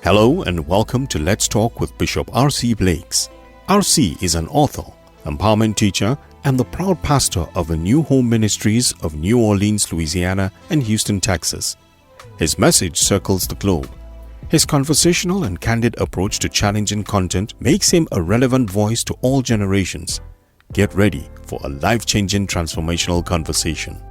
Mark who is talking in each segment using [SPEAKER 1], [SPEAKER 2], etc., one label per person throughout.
[SPEAKER 1] Hello and welcome to Let's Talk with Bishop R.C. Blakes. R.C. is an author, empowerment teacher, and the proud pastor of the New Home Ministries of New Orleans, Louisiana and Houston, Texas. His message circles the globe. His conversational and candid approach to challenging content makes him a relevant voice to all generations. Get ready for a life-changing transformational conversation.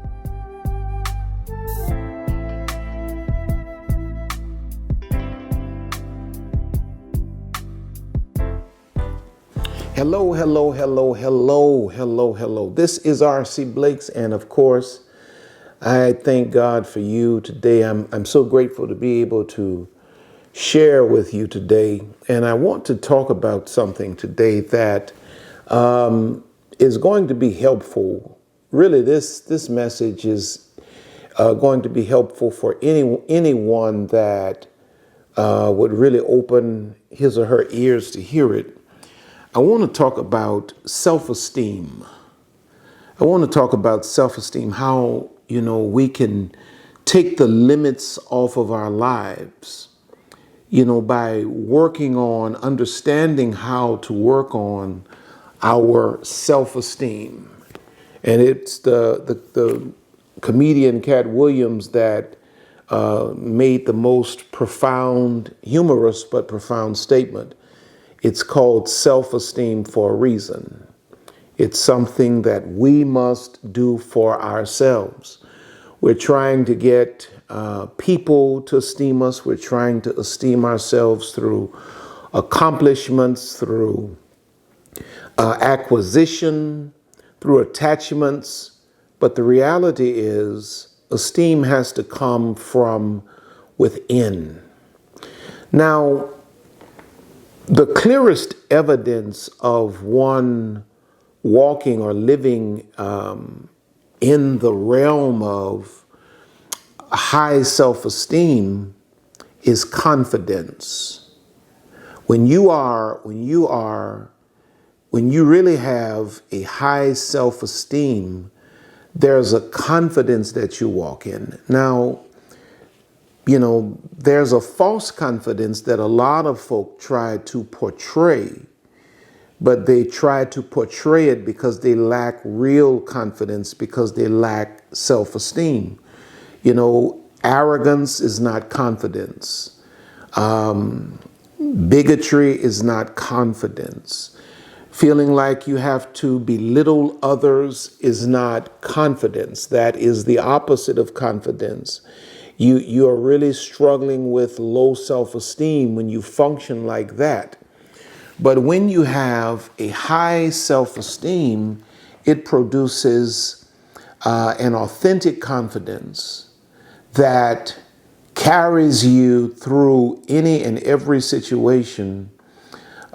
[SPEAKER 2] Hello. This is R.C. Blakes, and of course, I thank God for you today. I'm so grateful to be able to share with you today, and I want to talk about something today that is going to be helpful. Really, this message is going to be helpful for anyone that would really open his or her ears to hear it. I want to talk about self-esteem. How, we can take the limits off of our lives, by working on understanding how to work on our self-esteem. And it's the comedian Cat Williams that made the most profound, humorous but profound statement. It's called self-esteem for a reason. It's something that we must do for ourselves. We're trying to get people to esteem us. We're trying to esteem ourselves through accomplishments, through acquisition, through attachments. But the reality is, esteem has to come from within. Now, the clearest evidence of one walking or living in the realm of high self-esteem is confidence. When you really have a high self-esteem, there's a confidence that you walk in. Now, there's a false confidence that a lot of folk try to portray, but they try to portray it because they lack real confidence, because they lack self-esteem. Arrogance is not confidence. Bigotry is not confidence. Feeling like you have to belittle others is not confidence. That is the opposite of confidence. You are really struggling with low self-esteem when you function like that. But when you have a high self-esteem, it produces an authentic confidence that carries you through any and every situation,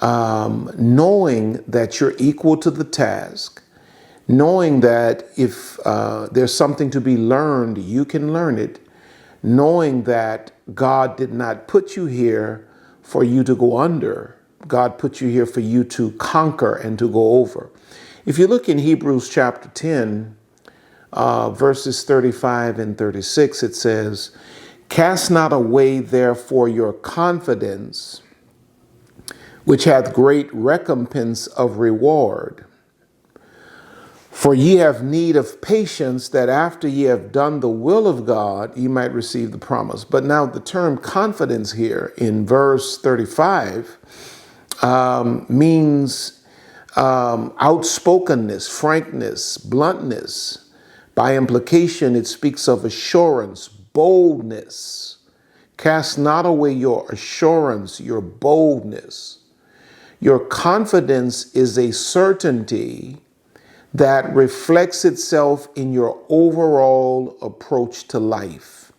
[SPEAKER 2] knowing that you're equal to the task, knowing that if there's something to be learned, you can learn it, knowing that God did not put you here for you to go under. God put you here for you to conquer and to go over. If you look in Hebrews chapter 10, verses 35 and 36, it says, "Cast not away therefore your confidence, which hath great recompense of reward. For ye have need of patience, that after ye have done the will of God, ye might receive the promise." But now the term confidence here in verse 35 means outspokenness, frankness, bluntness. By implication, it speaks of assurance, boldness. Cast not away your assurance, your boldness. Your confidence is a certainty that reflects itself in your overall approach to life.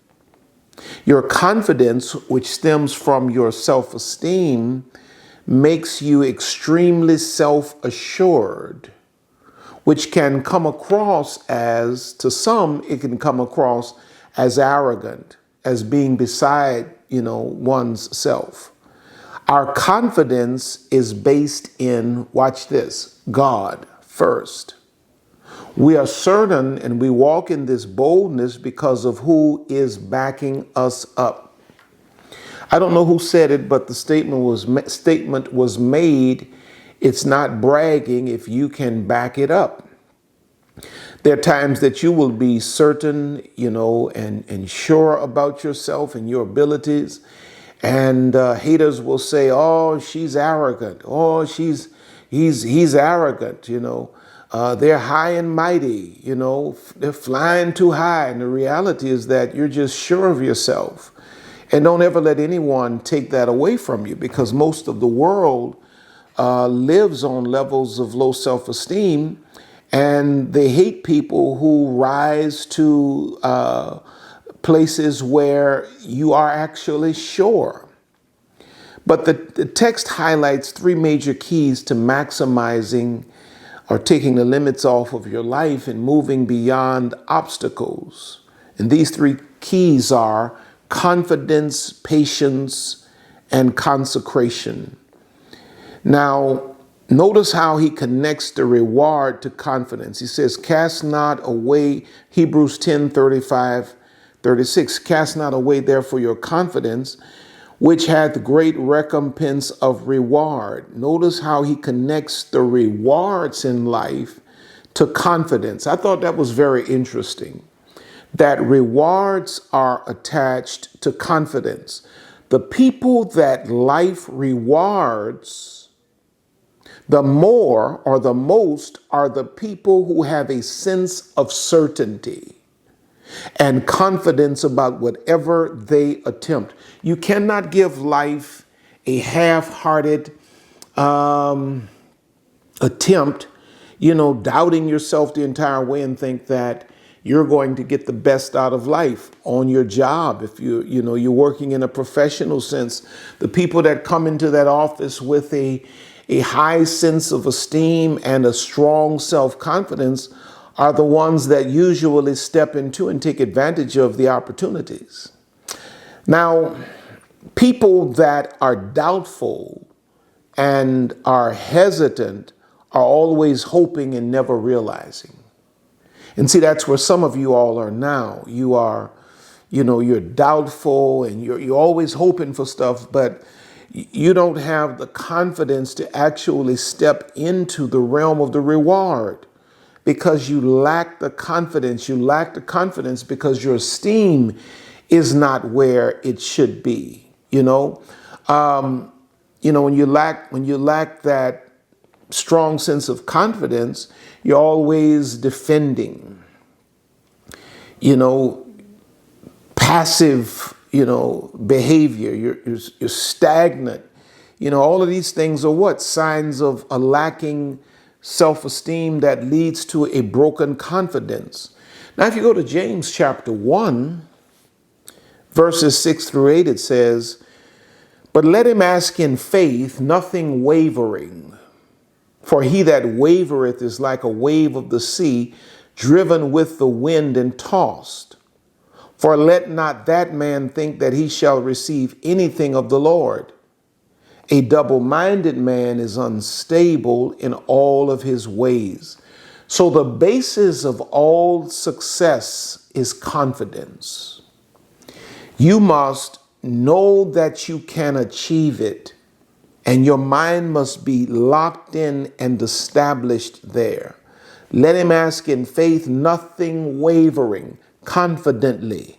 [SPEAKER 2] Your confidence, which stems from your self-esteem, makes you extremely self-assured, which can come across as, to some, it can come across as arrogant, as being beside, one's self. Our confidence is based in, watch this, God first. We are certain and we walk in this boldness because of who is backing us up. I don't know who said it, but the statement was made. It's not bragging if you can back it up. There are times that you will be certain, and sure about yourself and your abilities. And haters will say, "Oh, she's arrogant. Oh, he's arrogant." They're high and mighty. They're flying too high. And the reality is that you're just sure of yourself. And don't ever let anyone take that away from you, because most of the world lives on levels of low self-esteem, and they hate people who rise to places where you are actually sure. But the text highlights three major keys to maximizing or taking the limits off of your life and moving beyond obstacles. And these three keys are confidence, patience, and consecration. Now, notice how he connects the reward to confidence. He says, cast not away, Hebrews 10:35-36, cast not away therefore your confidence, which hath great recompense of reward. Notice how he connects the rewards in life to confidence. I thought that was very interesting, that rewards are attached to confidence. The people that life rewards the more or the most are the people who have a sense of certainty and confidence about whatever they attempt. You cannot give life a half-hearted attempt, doubting yourself the entire way and think that you're going to get the best out of life on your job. If you're working in a professional sense, the people that come into that office with a high sense of esteem and a strong self-confidence are the ones that usually step into and take advantage of the opportunities. Now, people that are doubtful and are hesitant are always hoping and never realizing. And see, that's where some of you all are now. You are, you're doubtful and you're always hoping for stuff, but you don't have the confidence to actually step into the realm of the reward because you lack the confidence. You lack the confidence because your esteem is not where it should be. When you lack that strong sense of confidence, you're always defending, passive, behavior. You're stagnant. All of these things are what? Signs of a lacking self-esteem that leads to a broken confidence. Now, if you go to James chapter 1, verses 6-8, it says, but let him ask in faith, nothing wavering. For he that wavereth is like a wave of the sea, driven with the wind and tossed. For let not that man think that he shall receive anything of the Lord. A double-minded man is unstable in all of his ways. So the basis of all success is confidence. You must know that you can achieve it, and your mind must be locked in and established there. Let him ask in faith, nothing wavering, confidently.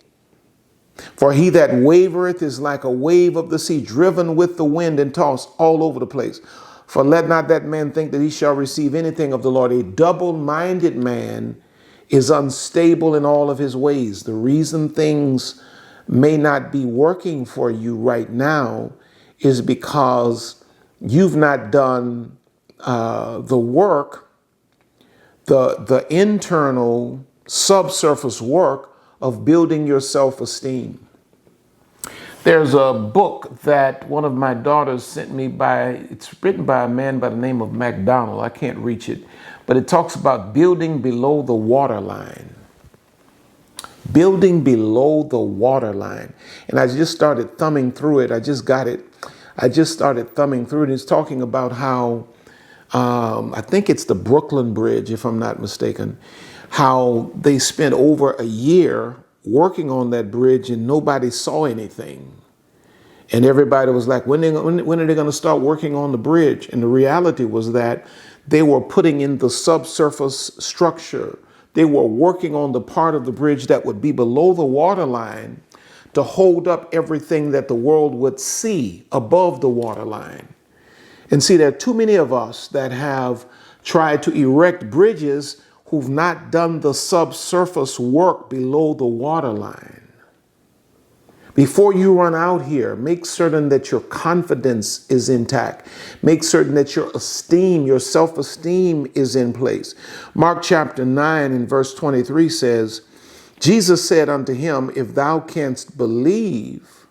[SPEAKER 2] For he that wavereth is like a wave of the sea, driven with the wind and tossed all over the place. For let not that man think that he shall receive anything of the Lord. A double-minded man is unstable in all of his ways. The reason things may not be working for you right now is because you've not done the work, the internal subsurface work of building your self-esteem. There's a book that one of my daughters sent me it's written by a man by the name of MacDonald. I can't reach it, but it talks about building below the waterline. Building below the waterline. And I just started thumbing through it. I just started thumbing through it. It's talking about how, I think it's the Brooklyn Bridge, if I'm not mistaken, how they spent over a year working on that bridge and nobody saw anything. And everybody was like, when are they going to start working on the bridge? And the reality was that they were putting in the subsurface structure. They were working on the part of the bridge that would be below the water line to hold up everything that the world would see above the water line. And see, there are too many of us that have tried to erect bridges who've not done the subsurface work below the water line. Before you run out here, make certain that your confidence is intact. Make certain that your esteem, your self-esteem is in place. Mark chapter 9 and verse 23 says, Jesus said unto him, if thou canst believe,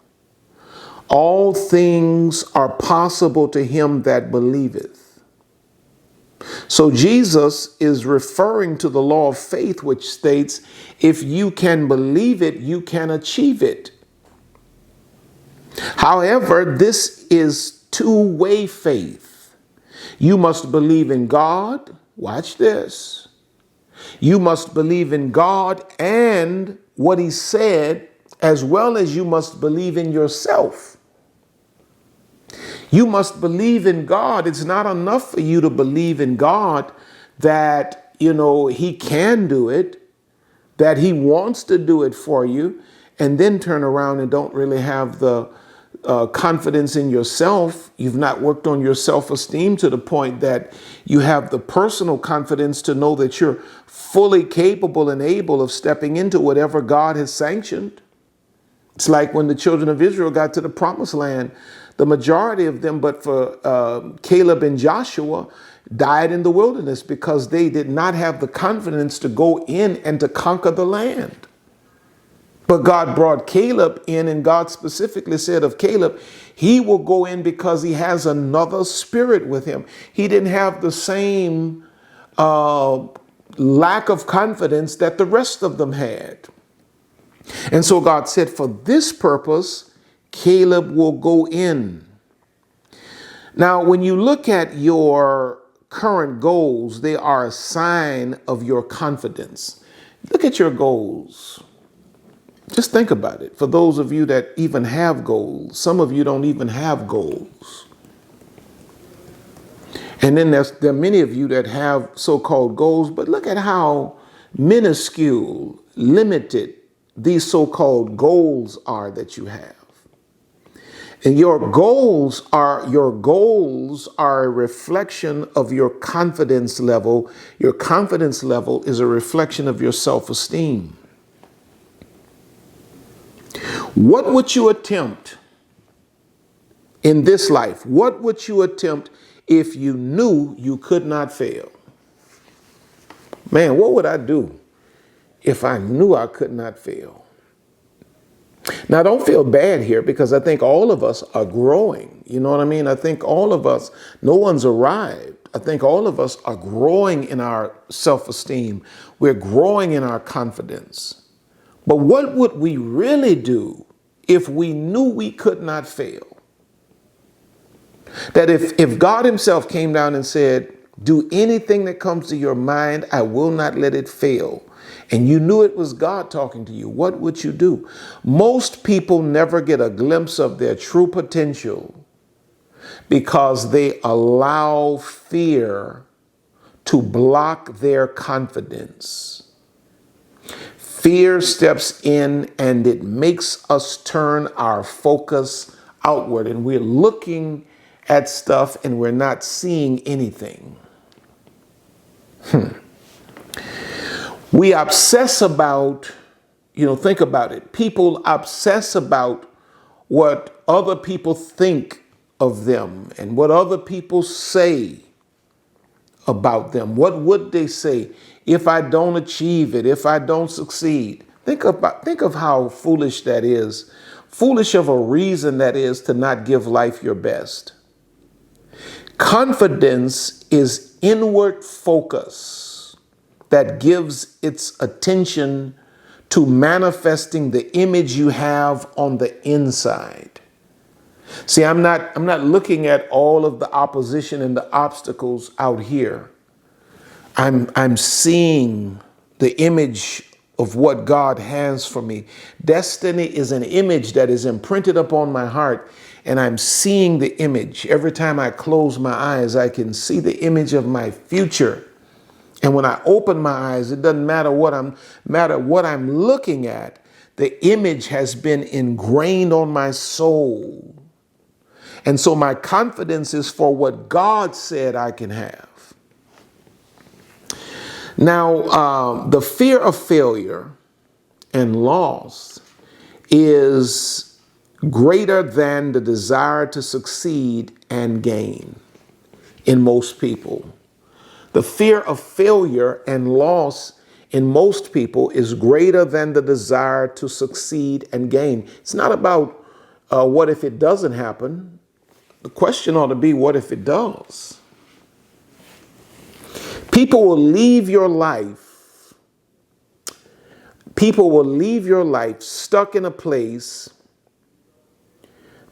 [SPEAKER 2] all things are possible to him that believeth. So Jesus is referring to the law of faith, which states, if you can believe it, you can achieve it. However, this is two-way faith. You must believe in God. Watch this. You must believe in God and what he said, as well as you must believe in yourself. You must believe in God. It's not enough for you to believe in God that, he can do it, that he wants to do it for you, and then turn around and don't really have the confidence in yourself. You've not worked on your self-esteem to the point that you have the personal confidence to know that you're fully capable and able of stepping into whatever God has sanctioned. It's like when the children of Israel got to the promised land, the majority of them, but for Caleb and Joshua, died in the wilderness because they did not have the confidence to go in and to conquer the land. But God brought Caleb in, and God specifically said of Caleb, he will go in because he has another spirit with him. He didn't have the same lack of confidence that the rest of them had. And so God said, for this purpose, Caleb will go in. Now, when you look at your current goals, they are a sign of your confidence. Look at your goals. Just think about it. For those of you that even have goals, some of you don't even have goals. And then there are many of you that have so-called goals, but look at how minuscule, limited these so-called goals are that you have. And your goals are a reflection of your confidence level. Your confidence level is a reflection of your self-esteem. What would you attempt in this life? What would you attempt if you knew you could not fail? Man, what would I do if I knew I could not fail? Now, don't feel bad here, because I think all of us are growing. You know what I mean? I think all of us, no one's arrived. I think all of us are growing in our self-esteem. We're growing in our confidence. But what would we really do if we knew we could not fail? That if God himself came down and said, do anything that comes to your mind, I will not let it fail, and you knew it was God talking to you, what would you do? Most people never get a glimpse of their true potential because they allow fear to block their confidence. Fear steps in and it makes us turn our focus outward, and we're looking at stuff and we're not seeing anything. We obsess about, think about it. People obsess about what other people think of them and what other people say about them. What would they say if I don't achieve it, if I don't succeed? Think of how foolish that is. Foolish of a reason that is to not give life your best. Confidence is inward focus that gives its attention to manifesting the image you have on the inside. See, I'm not looking at all of the opposition and the obstacles out here. I'm seeing the image of what God has for me. Destiny is an image that is imprinted upon my heart, and I'm seeing the image. Every time I close my eyes, I can see the image of my future. And when I open my eyes, it doesn't matter what I'm looking at. The image has been ingrained on my soul. And so my confidence is for what God said I can have. Now, the fear of failure and loss is greater than the desire to succeed and gain in most people. The fear of failure and loss in most people is greater than the desire to succeed and gain. It's not about what if it doesn't happen. The question ought to be, what if it does? People will leave your life. People will leave your life stuck in a place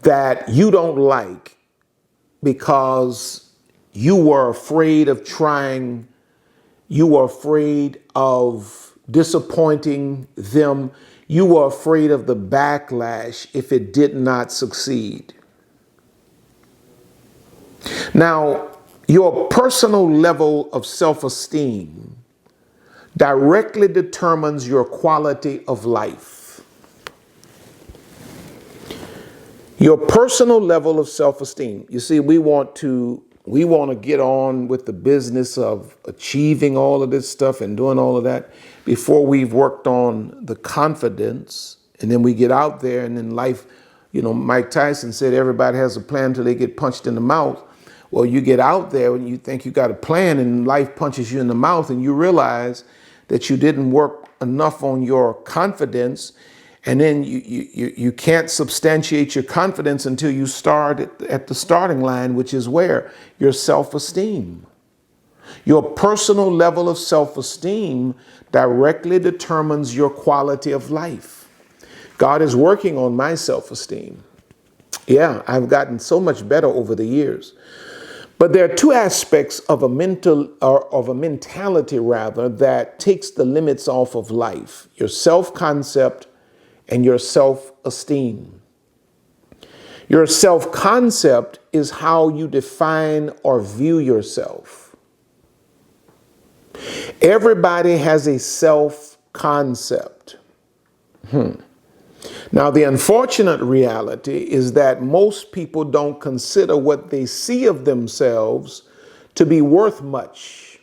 [SPEAKER 2] that you don't like because you were afraid of trying. You were afraid of disappointing them. You were afraid of the backlash if it did not succeed. Now, your personal level of self-esteem directly determines your quality of life. Your personal level of self-esteem. You see, we want to get on with the business of achieving all of this stuff and doing all of that before we've worked on the confidence. And then we get out there, and then life, Mike Tyson said everybody has a plan until they get punched in the mouth. Well, you get out there and you think you got a plan, and life punches you in the mouth, and you realize that you didn't work enough on your confidence. And then you can't substantiate your confidence until you start at the starting line, which is where? Your self-esteem. Your personal level of self-esteem directly determines your quality of life. God is working on my self-esteem. Yeah, I've gotten so much better over the years. But there are two aspects of a mentality that takes the limits off of life: your self-concept and your self-esteem. Your self-concept is how you define or view yourself. Everybody has a self-concept. Now, the unfortunate reality is that most people don't consider what they see of themselves to be worth much.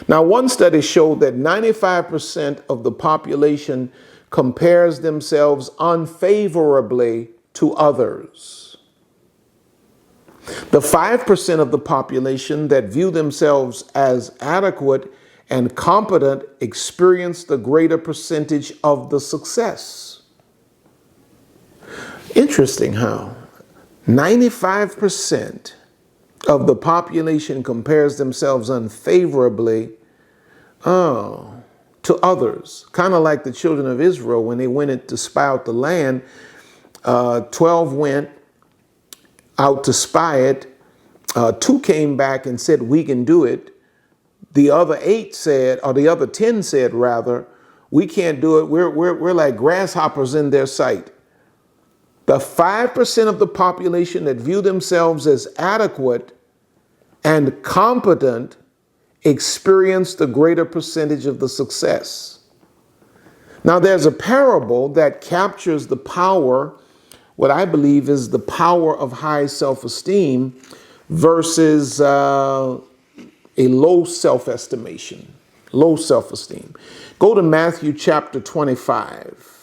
[SPEAKER 2] Now, one study showed that 95% of the population compares themselves unfavorably to others. The 5% of the population that view themselves as adequate and competent experience the greater percentage of the success. Interesting how 95% of the population compares themselves unfavorably to others. Kind of like the children of Israel when they went in to spy out the land. 12 went out to spy it. 2 came back and said, we can do it. The other 8 said, or the other 10 said rather, we can't do it. We're like grasshoppers in their sight. The 5% of the population that view themselves as adequate and competent experience the greater percentage of the success. Now, there's a parable that captures the power, what I believe is the power of high self-esteem versus a low self-estimation, low self-esteem. Go to Matthew chapter 25.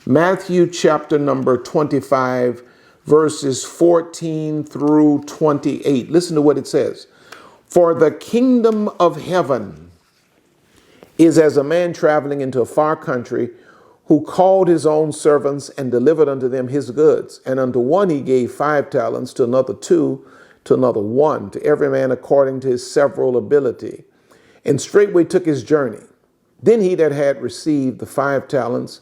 [SPEAKER 2] Matthew chapter number 25, verses 14 through 28. Listen to what it says. For the kingdom of heaven is as a man traveling into a far country, who called his own servants and delivered unto them his goods. And unto one he gave 5 talents, to another 2, to another 1, to every man according to his several ability. And straightway took his journey. Then he that had received the 5 talents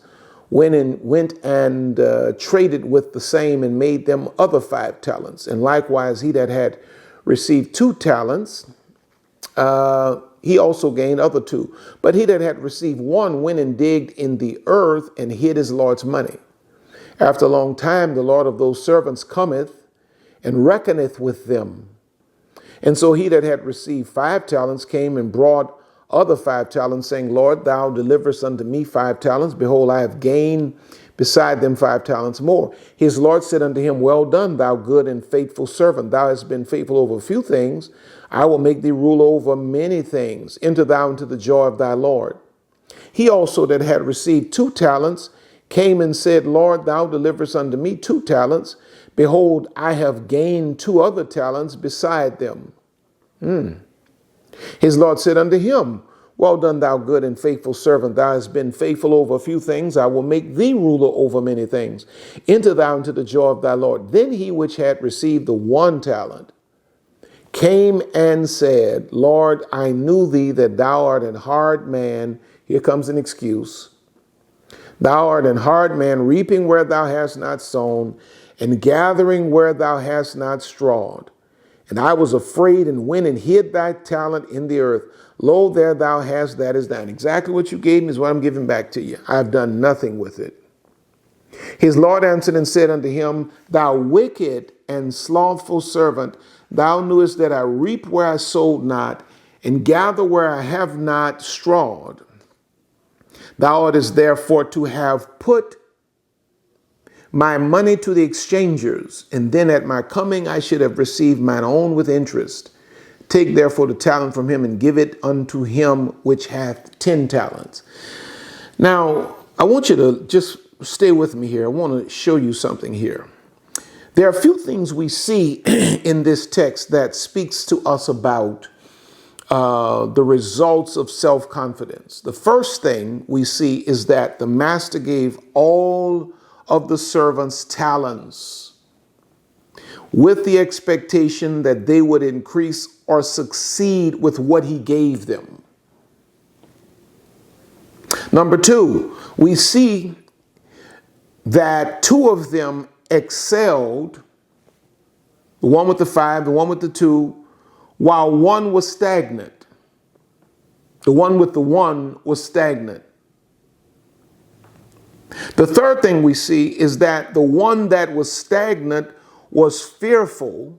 [SPEAKER 2] went and traded with the same, and made them other 5 talents. And likewise he that had received 2 talents he also gained other 2. But he that had received 1 went and digged in the earth and hid his Lord's money. After a long time, the Lord of those servants cometh and reckoneth with them. And so he that had received 5 talents came and brought other 5 talents, saying, Lord, thou deliverest unto me 5 talents. Behold, I have gained beside them 5 talents more. His Lord said unto him, Well done, thou good and faithful servant. Thou hast been faithful over a few things. I will make thee rule over many things. Enter thou into the joy of thy Lord. He also that had received 2 talents came and said, Lord, thou deliverest unto me 2 talents. Behold, I have gained 2 other talents beside them. His Lord said unto him, Well done, thou good and faithful servant. Thou hast been faithful over a few things. I will make thee ruler over many things. Enter thou into the joy of thy Lord. Then he which had received the 1 talent came and said, Lord, I knew thee that thou art an hard man. Here comes an excuse. Thou art an hard man, reaping where thou hast not sown, and gathering where thou hast not strawed. And I was afraid and went and hid thy talent in the earth. Lo, there thou hast that is thine. Exactly what you gave me is what I'm giving back to you. I've done nothing with it. His Lord answered and said unto him, Thou wicked and slothful servant, thou knewest that I reap where I sowed not, and gather where I have not strawed. Thou oughtest therefore to have put my money to the exchangers, and then at my coming I should have received mine own with interest. Take therefore the talent from him and give it unto him which hath 10 talents. Now, I want you to just stay with me here. I want to show you something here. There are a few things we see in this text that speaks to us about the results of self-confidence. The first thing we see is that the master gave all of the servants talents with the expectation that they would increase or succeed with what he gave them. Number 2, we see that 2 of them excelled, the one with the 5, the one with the 2, while 1 was stagnant. The one with the 1 was stagnant. The third thing we see is that the one that was stagnant was fearful,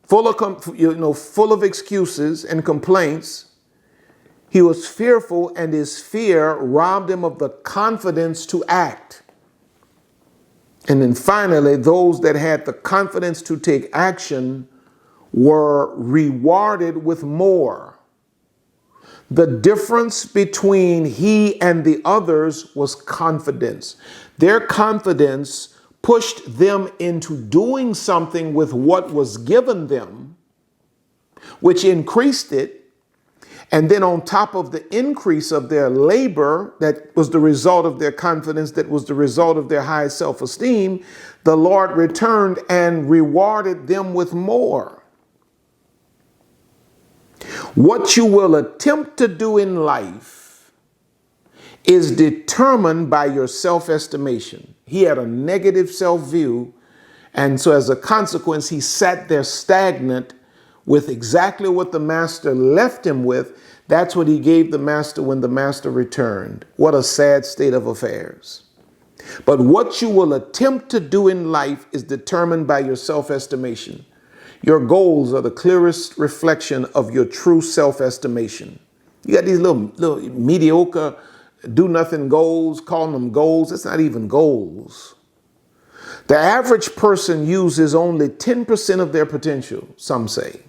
[SPEAKER 2] full of excuses and complaints. He was fearful, and his fear robbed him of the confidence to act. And then finally, those that had the confidence to take action were rewarded with more. The difference between he and the others was confidence. Their confidence pushed them into doing something with what was given them, which increased it. And then on top of the increase of their labor, that was the result of their confidence, that was the result of their high self-esteem, the Lord returned and rewarded them with more. What you will attempt to do in life is determined by your self-estimation. He had a negative self-view, and so as a consequence, he sat there stagnant with exactly what the master left him with. That's what he gave the master when the master returned. What a sad state of affairs. But what you will attempt to do in life is determined by your self-estimation. Your goals are the clearest reflection of your true self-estimation. You got these little mediocre, do-nothing goals, calling them goals. It's not even goals. The average person uses only 10% of their potential, some say.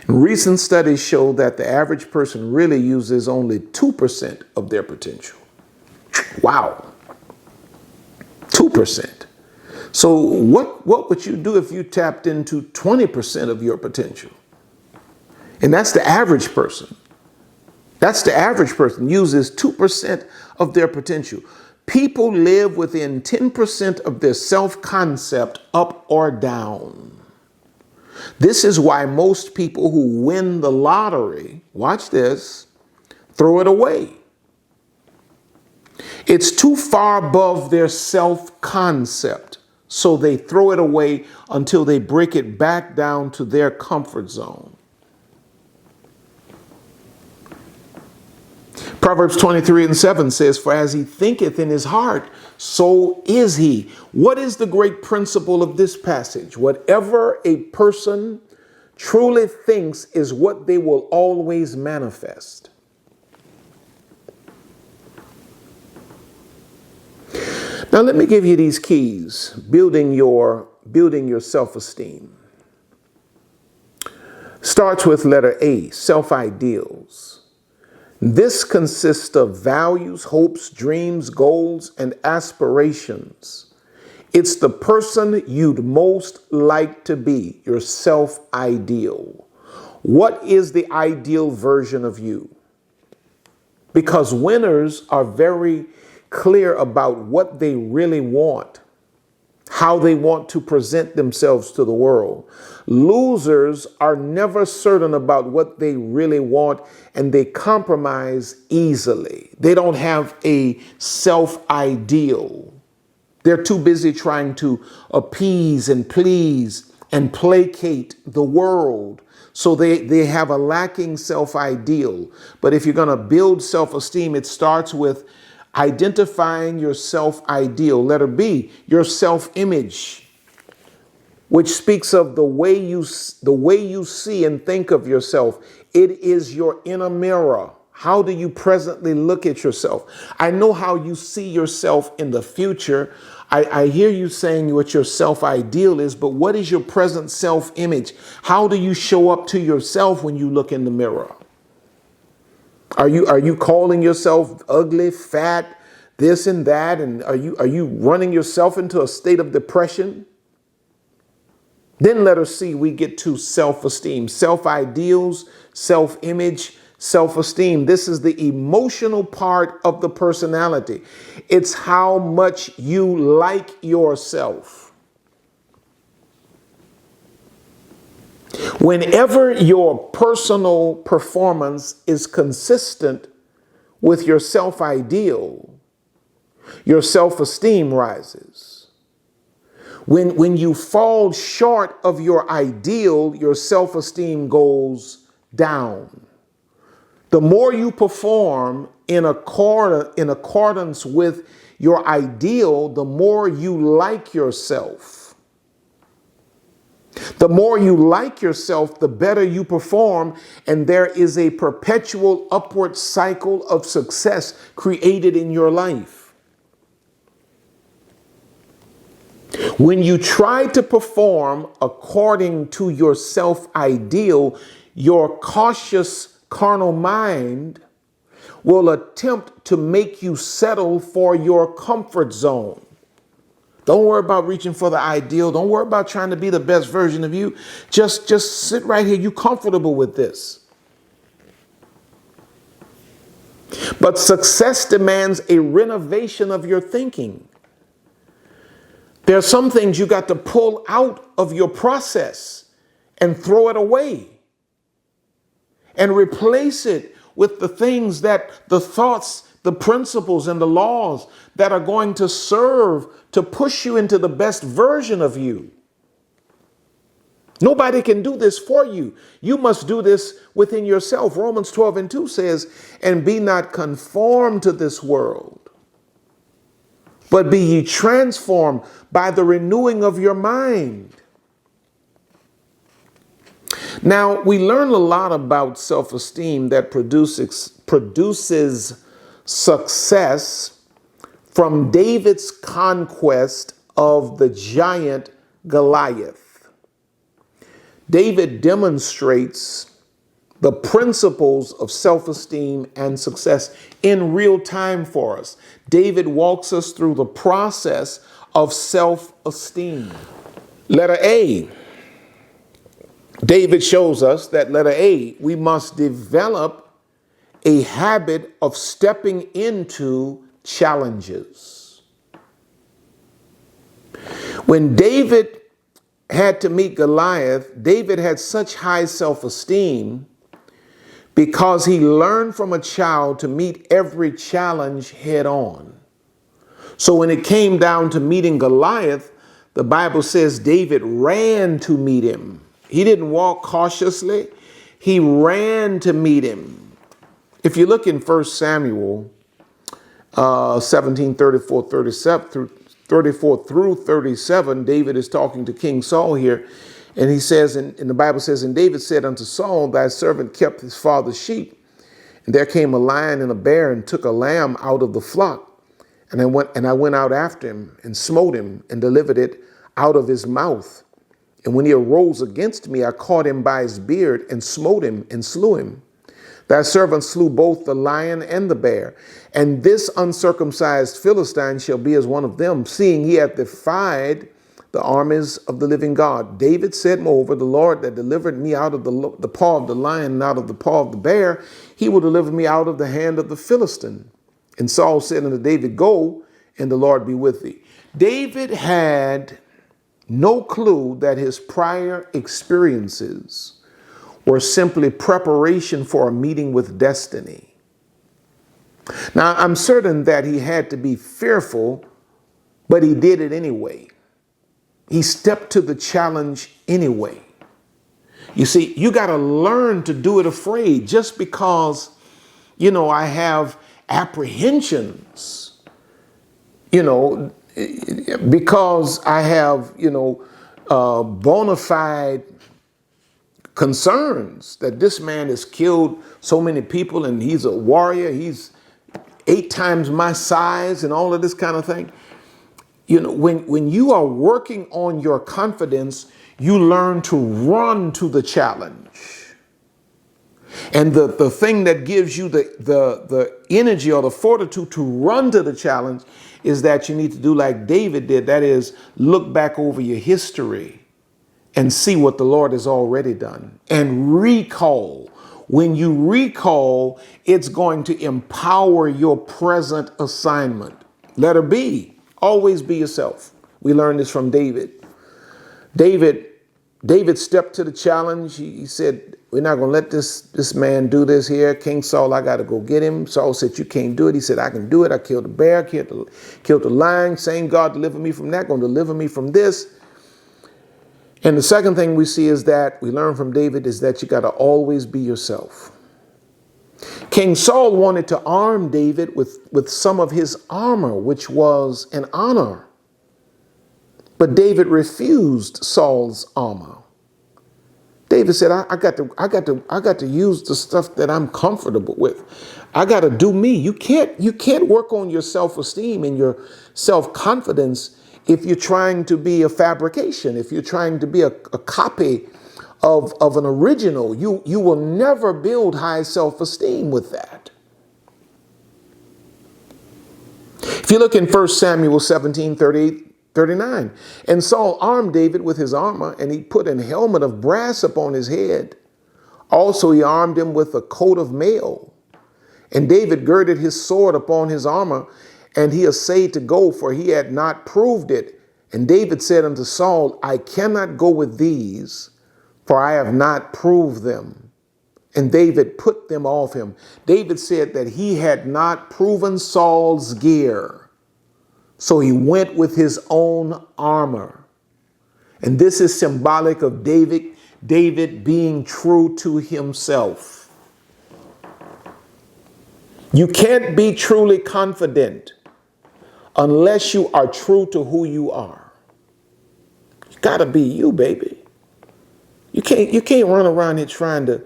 [SPEAKER 2] And recent studies show that the average person really uses only 2% of their potential. Wow. 2%. So what would you do if you tapped into 20% of your potential? And that's the average person. That's the average person, uses 2% of their potential. People live within 10% of their self-concept, up or down. This is why most people who win the lottery, watch this, throw it away. It's too far above their self-concept, so they throw it away until they break it back down to their comfort zone. Proverbs 23:7 says, "For as he thinketh in his heart, so is he." What is the great principle of this passage? Whatever a person truly thinks is what they will always manifest. Now let me give you these keys, building your self-esteem. Starts with letter A, self-ideals. This consists of values, hopes, dreams, goals, and aspirations. It's the person you'd most like to be, your self-ideal. What is the ideal version of you? Because winners are very clear about what they really want, how they want to present themselves to the world. Losers are never certain about what they really want, and they compromise easily. They don't have a self-ideal. They're too busy trying to appease and please and placate the world. So they have a lacking self-ideal. But if you're going to build self-esteem, it starts with identifying your self-ideal. Letter B, your self-image, which speaks of the way you see and think of yourself. It is your inner mirror. How do you presently look at yourself? I know how you see yourself in the future. I hear you saying what your self-ideal is, but what is your present self-image? How do you show up to yourself when you look in the mirror? Are you calling yourself ugly, fat, this and that? And are you running yourself into a state of depression? Then letter C, we get to self-esteem, self-ideals, self-image, self-esteem. This is the emotional part of the personality. It's how much you like yourself. Whenever your personal performance is consistent with your self-ideal, your self-esteem rises. When you fall short of your ideal, your self-esteem goes down. The more you perform in accordance with your ideal, the more you like yourself. The more you like yourself, the better you perform, and there is a perpetual upward cycle of success created in your life. When you try to perform according to your self-ideal, your cautious carnal mind will attempt to make you settle for your comfort zone. Don't worry about reaching for the ideal. Don't worry about trying to be the best version of you. Just sit right here. You comfortable with this. But success demands a renovation of your thinking. There are some things you got to pull out of your process and throw it away and replace it with the things the thoughts, the principles, and the laws that are going to serve to push you into the best version of you. Nobody can do this for you. You must do this within yourself. Romans 12:2 says, "And be not conformed to this world, but be ye transformed by the renewing of your mind." Now, we learn a lot about self-esteem that produces success from David's conquest of the giant Goliath. David demonstrates the principles of self-esteem and success in real time for us. David walks us through the process of self-esteem. Letter A. David shows us that letter A, we must develop a habit of stepping into challenges. When David had to meet Goliath, David had such high self-esteem because he learned from a child to meet every challenge head on. So when it came down to meeting Goliath, the Bible says David ran to meet him. He didn't walk cautiously. He ran to meet him. If you look in 1 Samuel 17, 34 through 37, David is talking to King Saul here. And he says, and the Bible says, and David said unto Saul, thy servant kept his father's sheep. And there came a lion and a bear and took a lamb out of the flock. And I went out after him and smote him and delivered it out of his mouth. And when he arose against me, I caught him by his beard and smote him and slew him. Thy servant slew both the lion and the bear. And this uncircumcised Philistine shall be as one of them, seeing he hath defied the armies of the living God. David said, moreover, the Lord that delivered me out of the paw of the lion and out of the paw of the bear, he will deliver me out of the hand of the Philistine. And Saul said unto David, go, and the Lord be with thee. David had no clue that his prior experiences were simply preparation for a meeting with destiny. Now, I'm certain that he had to be fearful, but he did it anyway. He stepped to the challenge anyway. You see, you got to learn to do it afraid. Just because, I have apprehensions, because I have, bona fide concerns that this man has killed so many people and he's a warrior, he's 8 times my size and all of this kind of thing. When you are working on your confidence, you learn to run to the challenge. And the thing that gives you the energy or the fortitude to run to the challenge is that you need to do like David did. That is, look back over your history and see what the Lord has already done and recall. When you recall, it's going to empower your present assignment. Letter B, always be yourself. We learned this from David. David stepped to the challenge. He said, we're not going to let this man do this here. King Saul, I got to go get him. Saul said, you can't do it. He said, I can do it. I killed the bear, killed the lion. Same God deliver me from that, going to deliver me from this. And the second thing we see is that we learn from David is that you got to always be yourself. King Saul wanted to arm David with some of his armor, which was an honor. But David refused Saul's armor. David said, I got to use the stuff that I'm comfortable with. I got to do me. You can't work on your self-esteem and your self-confidence if you're trying to be a fabrication, if you're trying to be a copy of an original. You will never build high self-esteem with that. If you look in 1 Samuel 17, 39, and Saul armed David with his armor, and he put an helmet of brass upon his head. Also he armed him with a coat of mail. And David girded his sword upon his armor, and he essayed to go, for he had not proved it. And David said unto Saul, I cannot go with these, for I have not proved them. And David put them off him. David said that he had not proven Saul's gear, so he went with his own armor. And this is symbolic of David being true to himself. You can't be truly confident unless you are true to who you are. You gotta be you, baby. You can't run around here trying to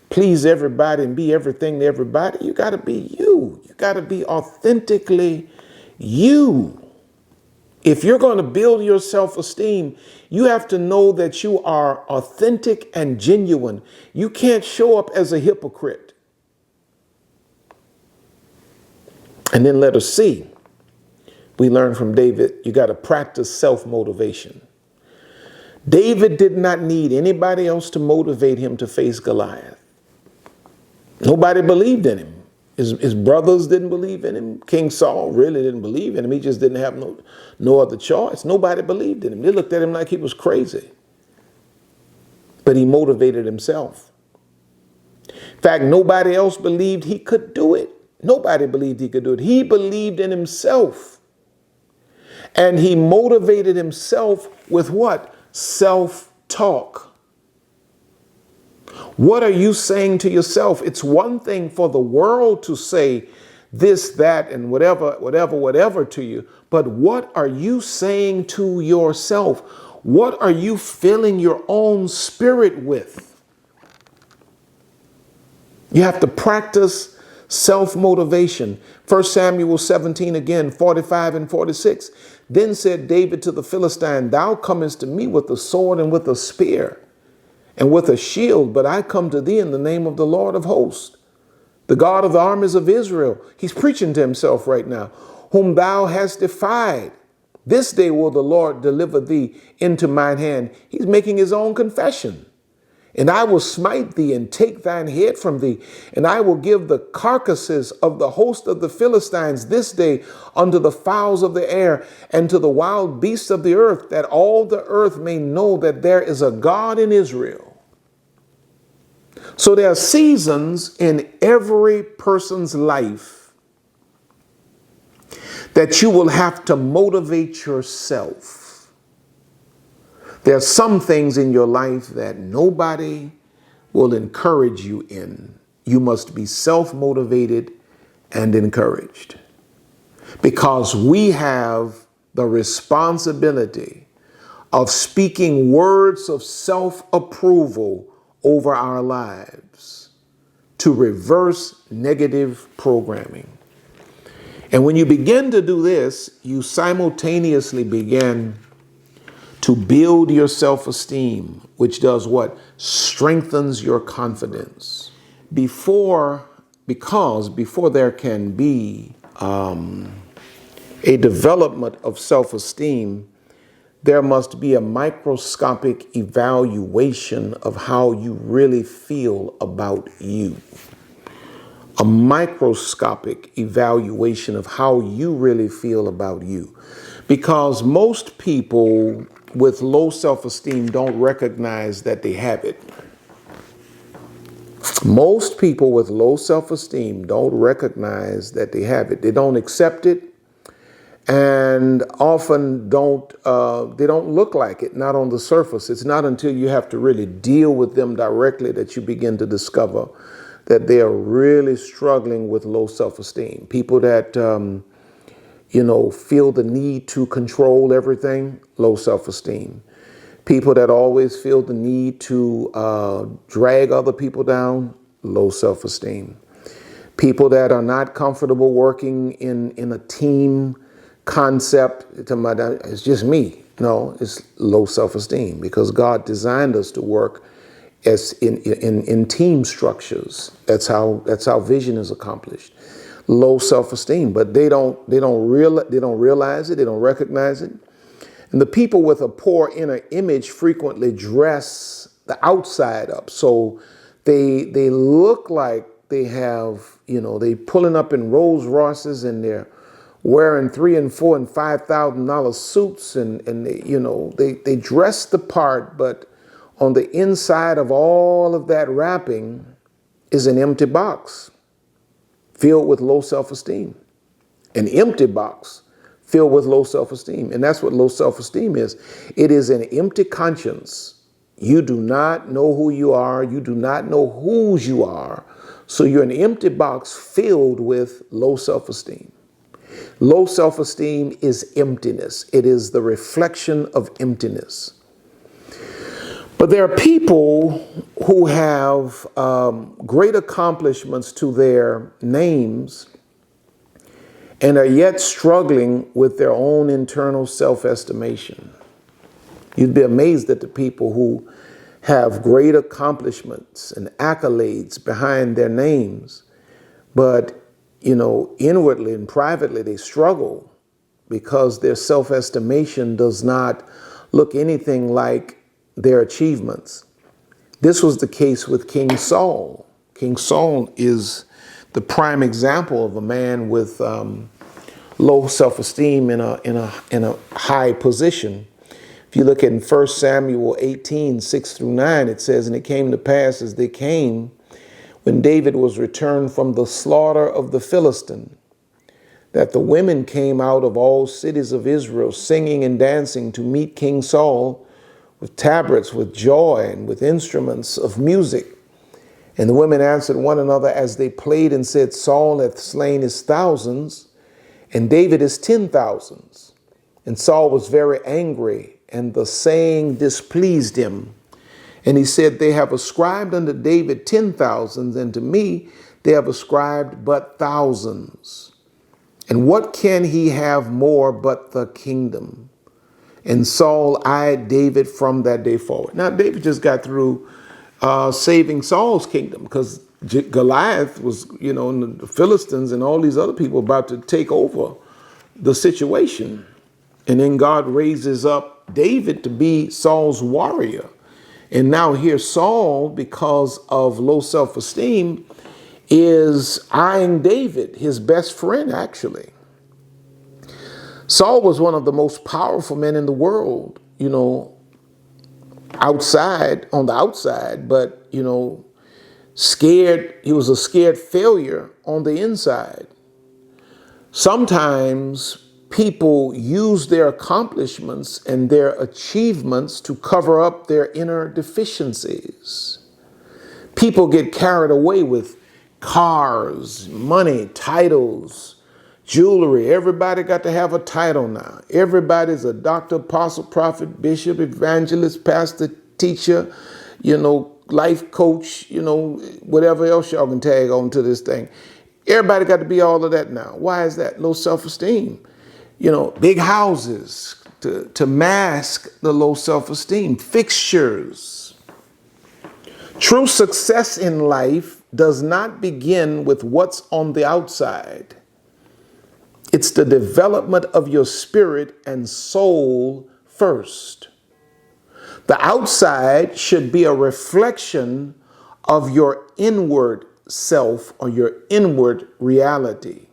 [SPEAKER 2] please everybody and be everything to everybody. You gotta be you. You gotta be authentically you. If you're going to build your self-esteem, you have to know that you are authentic and genuine. You can't show up as a hypocrite. And then letter C, we learn from David, you got to practice self-motivation. David did not need anybody else to motivate him to face Goliath. Nobody believed in him. His brothers didn't believe in him. King Saul really didn't believe in him. He just didn't have no other choice. Nobody believed in him. They looked at him like he was crazy. But he motivated himself. In fact, nobody else believed he could do it. Nobody believed he could do it. He believed in himself. And he motivated himself with what? Self-talk. What are you saying to yourself? It's one thing for the world to say this, that, and whatever to you. But what are you saying to yourself? What are you filling your own spirit with? You have to practice self-motivation. 1 Samuel 17 again, 45 and 46. Then said David to the Philistine, thou comest to me with a sword and with a spear and with a shield, but I come to thee in the name of the Lord of hosts, the God of the armies of Israel. He's preaching to himself right now, whom thou hast defied. This day will the Lord deliver thee into mine hand. He's making his own confession. And I will smite thee and take thine head from thee, and I will give the carcasses of the host of the Philistines this day unto the fowls of the air and to the wild beasts of the earth, that all the earth may know that there is a God in Israel. So there are seasons in every person's life that you will have to motivate yourself. There are some things in your life that nobody will encourage you in. You must be self-motivated and encouraged, because we have the responsibility of speaking words of self-approval over our lives to reverse negative programming. And when you begin to do this, you simultaneously begin to build your self-esteem, which does what? Strengthens your confidence. Because before there can be a development of self-esteem, there must be a microscopic evaluation of how you really feel about you. A microscopic evaluation of how you really feel about you. Because most people with low self-esteem don't recognize that they have it. Most people with low self-esteem don't recognize that they have it. They don't accept it, and often they don't look like it, not on the surface. It's not until you have to really deal with them directly that you begin to discover that they are really struggling with low self-esteem. People that feel the need to control everything, low self-esteem. People that always feel the need to drag other people down, low self-esteem. People that are not comfortable working in a team concept, it's just me. No, it's low self-esteem, because God designed us to work as in team structures. That's how vision is accomplished. Low self-esteem, but they don't realize it, they don't recognize it. And the people with a poor inner image frequently dress the outside up, so they look like they have, they pulling up in Rolls Royces, and they're wearing $3,000 and $4,000 and $5,000 suits, and they dress the part, but on the inside of all of that wrapping is an empty box filled with low self-esteem. An empty box filled with low self-esteem. And that's what low self-esteem is. It is an empty conscience. You do not know who you are. You do not know whose you are. So you're an empty box filled with low self-esteem. Low self-esteem is emptiness. It is the reflection of emptiness. But there are people who have great accomplishments to their names and are yet struggling with their own internal self-estimation. You'd be amazed at the people who have great accomplishments and accolades behind their names, but inwardly and privately they struggle because their self-estimation does not look anything like their achievements. This was the case with King Saul. King Saul is the prime example of a man with low self-esteem in a high position. If you look at 1 Samuel 18, 6 through 9, it says, and it came to pass as they came, when David was returned from the slaughter of the Philistine, that the women came out of all cities of Israel, singing and dancing to meet King Saul, with tabrets, with joy, and with instruments of music. And the women answered one another as they played and said, Saul hath slain his thousands, and David his 10,000s. And Saul was very angry, and the saying displeased him. And he said, they have ascribed unto David 10,000s, and to me they have ascribed but thousands. And what can he have more but the kingdom? And Saul eyed David from that day forward. Now, David just got through saving Saul's kingdom, because Goliath was, and the Philistines and all these other people about to take over the situation. And then God raises up David to be Saul's warrior. And now here Saul, because of low self-esteem, is eyeing David, his best friend, actually. Saul was one of the most powerful men in the world, on the outside, but, scared. He was a scared failure on the inside. Sometimes people use their accomplishments and their achievements to cover up their inner deficiencies. People get carried away with cars, money, titles, jewelry. Everybody got to have a title now. Everybody's a doctor, apostle, prophet, bishop, evangelist, pastor, teacher, life coach, whatever else y'all can tag on to this thing. Everybody got to be all of that now. Why is that? Low self-esteem. Big houses to mask the low self-esteem, fixtures. True success in life does not begin with what's on the outside. It's the development of your spirit and soul first. The outside should be a reflection of your inward self or your inward reality.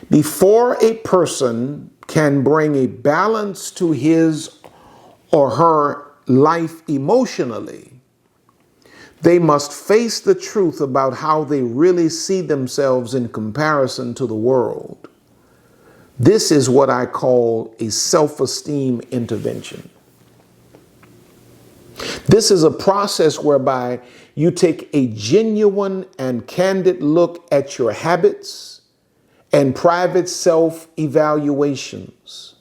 [SPEAKER 2] Before a person can bring a balance to his or her life emotionally, they must face the truth about how they really see themselves in comparison to the world. This is what I call a self-esteem intervention. This is a process whereby you take a genuine and candid look at your habits and private self-evaluations,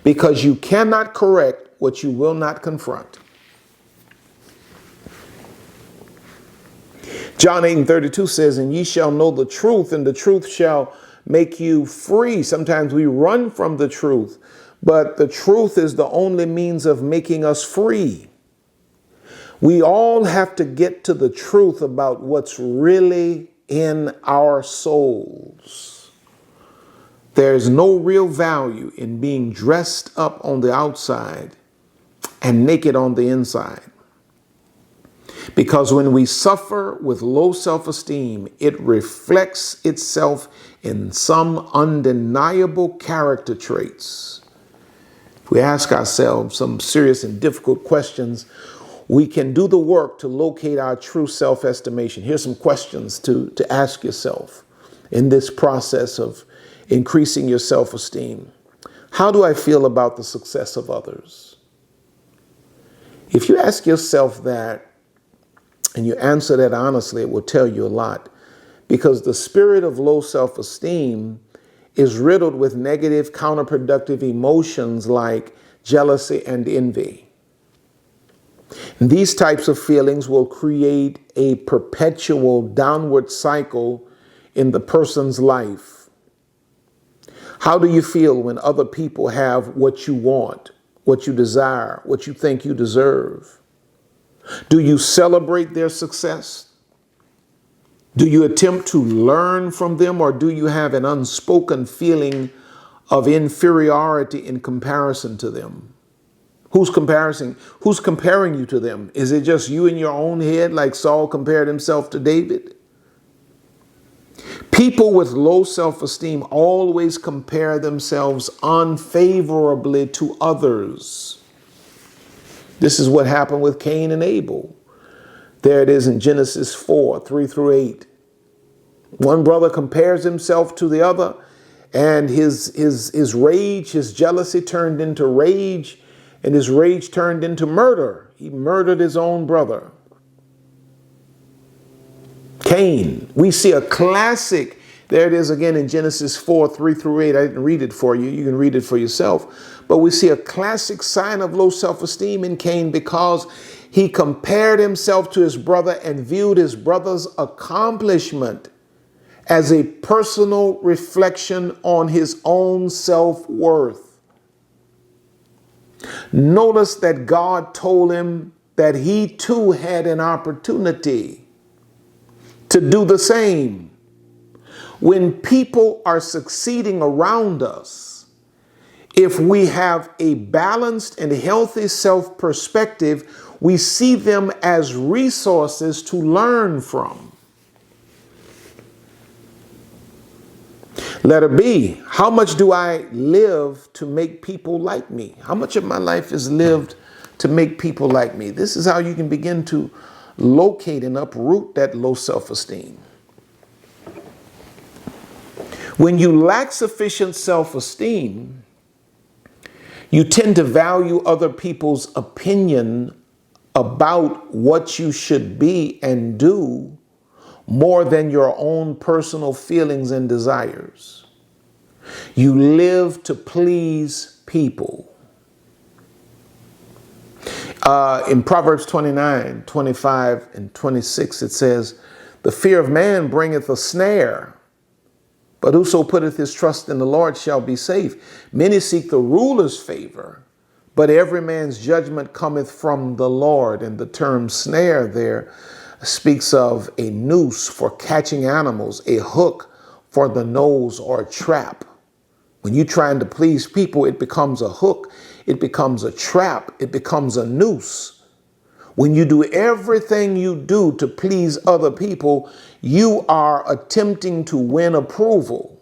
[SPEAKER 2] because you cannot correct what you will not confront. John 8:32 says, and ye shall know the truth, and the truth shall make you free. Sometimes we run from the truth, but the truth is the only means of making us free. We all have to get to the truth about what's really in our souls. There's no real value in being dressed up on the outside and naked on the inside. Because when we suffer with low self-esteem, it reflects itself in some undeniable character traits. If we ask ourselves some serious and difficult questions, we can do the work to locate our true self-estimation. Here's some questions to ask yourself in this process of increasing your self-esteem. How do I feel about the success of others? If you ask yourself that and you answer that honestly, it will tell you a lot, because the spirit of low self-esteem is riddled with negative, counterproductive emotions like jealousy and envy. And these types of feelings will create a perpetual downward cycle in the person's life. How do you feel when other people have what you want, what you desire, what you think you deserve? Do you celebrate their success? Do you attempt to learn from them, or do you have an unspoken feeling of inferiority in comparison to them? Who's comparing you to them? Is it just you in your own head, like Saul compared himself to David? People with low self-esteem always compare themselves unfavorably to others. This is what happened with Cain and Abel. There it is in Genesis 4:3-8. One brother compares himself to the other, and his rage, his jealousy turned into rage, and his rage turned into murder. He murdered his own brother. Cain. We see a classic. There it is again in Genesis 4, 3 through 8. I didn't read it for you. You can read it for yourself. But we see a classic sign of low self-esteem in Cain because he compared himself to his brother and viewed his brother's accomplishment as a personal reflection on his own self-worth. Notice that God told him that he too had an opportunity to do the same. When people are succeeding around us, if we have a balanced and healthy self-perspective, we see them as resources to learn from. Letter B, how much do I live to make people like me? How much of my life is lived to make people like me? This is how you can begin to locate and uproot that low self-esteem. When you lack sufficient self-esteem, you tend to value other people's opinion about what you should be and do more than your own personal feelings and desires. You live to please people. In Proverbs 29, 25, and 26, it says, "The fear of man bringeth a snare, but whoso putteth his trust in the Lord shall be safe. Many seek the ruler's favor, but every man's judgment cometh from the Lord." And the term snare there speaks of a noose for catching animals, a hook for the nose, or a trap. When you're trying to please people, it becomes a hook, it becomes a trap, it becomes a noose. When you do everything you do to please other people, you are attempting to win approval.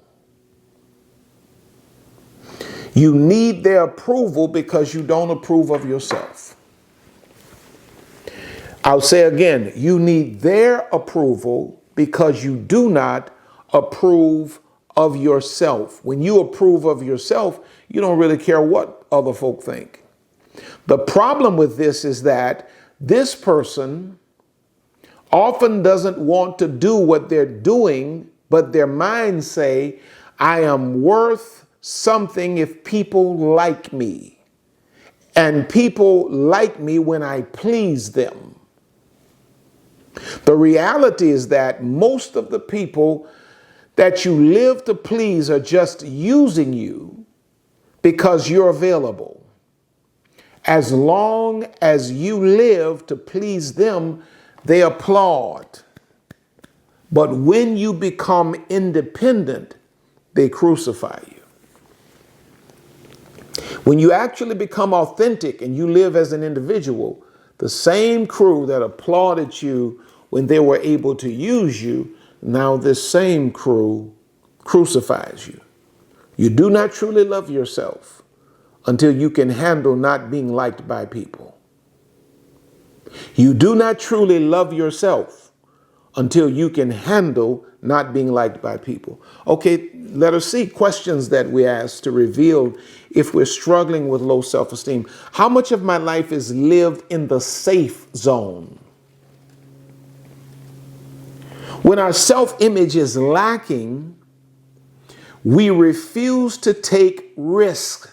[SPEAKER 2] You need their approval because you don't approve of yourself. I'll say again, you need their approval because you do not approve of yourself. When you approve of yourself, you don't really care what other folk think. The problem with this is that this person often doesn't want to do what they're doing, but their minds say, I am worth something if people like me. And people like me when I please them. The reality is that most of the people that you live to please are just using you because you're available. As long as you live to please them, they applaud. But when you become independent, they crucify you. When you actually become authentic and you live as an individual, the same crew that applauded you when they were able to use you, now this same crew crucifies you. You do not truly love yourself until you can handle not being liked by people. You do not truly love yourself until you can handle not being liked by people. Okay, let us see questions that we ask to reveal if we're struggling with low self-esteem. How much of my life is lived in the safe zone? When our self-image is lacking, we refuse to take risks.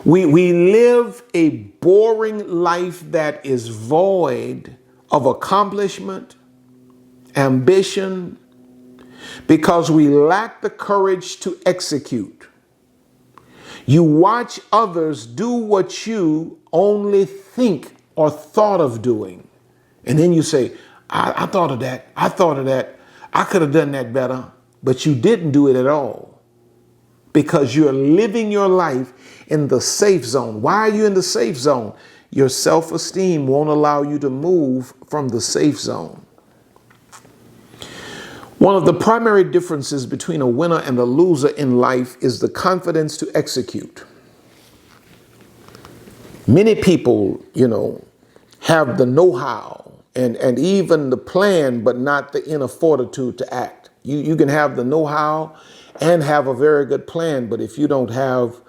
[SPEAKER 2] We live a boring life that is void of accomplishment, ambition, because we lack the courage to execute. You watch others do what you only think or thought of doing. And then you say, I thought of that. I thought of that. I could have done that better. But you didn't do it at all because you're living your life in the safe zone. Why are you in the safe zone? Your self-esteem won't allow you to move from the safe zone. One of the primary differences between a winner and a loser in life is the confidence to execute. Many people, have the know-how and even the plan, but not the inner fortitude to act. You can have the know-how and have a very good plan, but if you don't have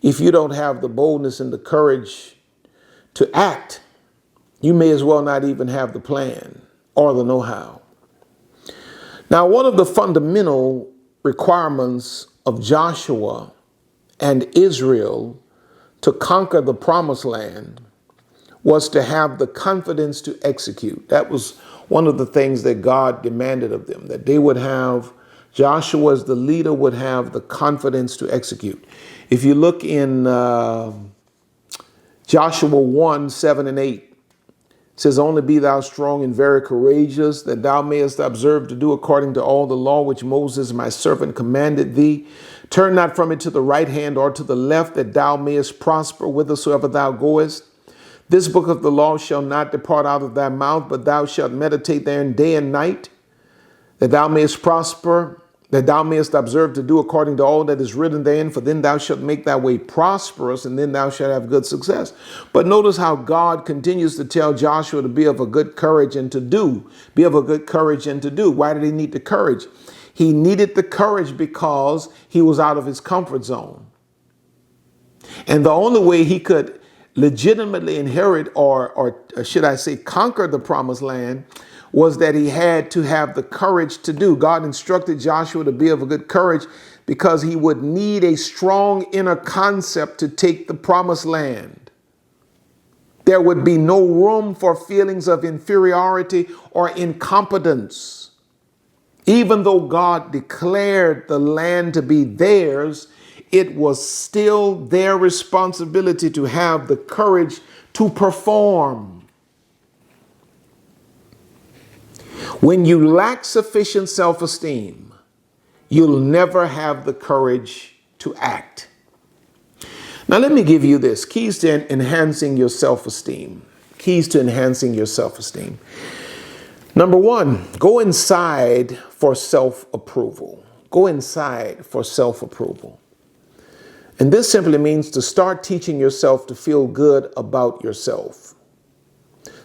[SPEAKER 2] the boldness and the courage to act, you may as well not even have the plan. or the know-how. Now, one of the fundamental requirements of Joshua and Israel to conquer the promised land was to have the confidence to execute. That was one of the things that God demanded of them, that they would have, Joshua as the leader would have the confidence to execute. If you look in Joshua 1, 7 and 8, it says, only be thou strong and very courageous, that thou mayest observe to do according to all the law which Moses my servant commanded thee. Turn not from it to the right hand or to the left, that thou mayest prosper whithersoever thou goest. This book of the law shall not depart out of thy mouth, but thou shalt meditate therein day and night, that thou mayest prosper, that thou mayest observe to do according to all that is written therein, for then thou shalt make thy way prosperous, and then thou shalt have good success. But notice how God continues to tell Joshua to be of a good courage and to do. Be of a good courage and to do. Why did he need the courage? He needed the courage because he was out of his comfort zone. And the only way he could legitimately inherit or should I say conquer the promised land was that he had to have the courage to do. God instructed Joshua to be of a good courage because he would need a strong inner concept to take the promised land. There would be no room for feelings of inferiority or incompetence. Even though God declared the land to be theirs, it was still their responsibility to have the courage to perform. When you lack sufficient self-esteem, you'll never have the courage to act. Now, let me give you this. Keys to enhancing your self-esteem. Keys to enhancing your self-esteem. Number one, go inside for self-approval. Go inside for self-approval. And this simply means to start teaching yourself to feel good about yourself.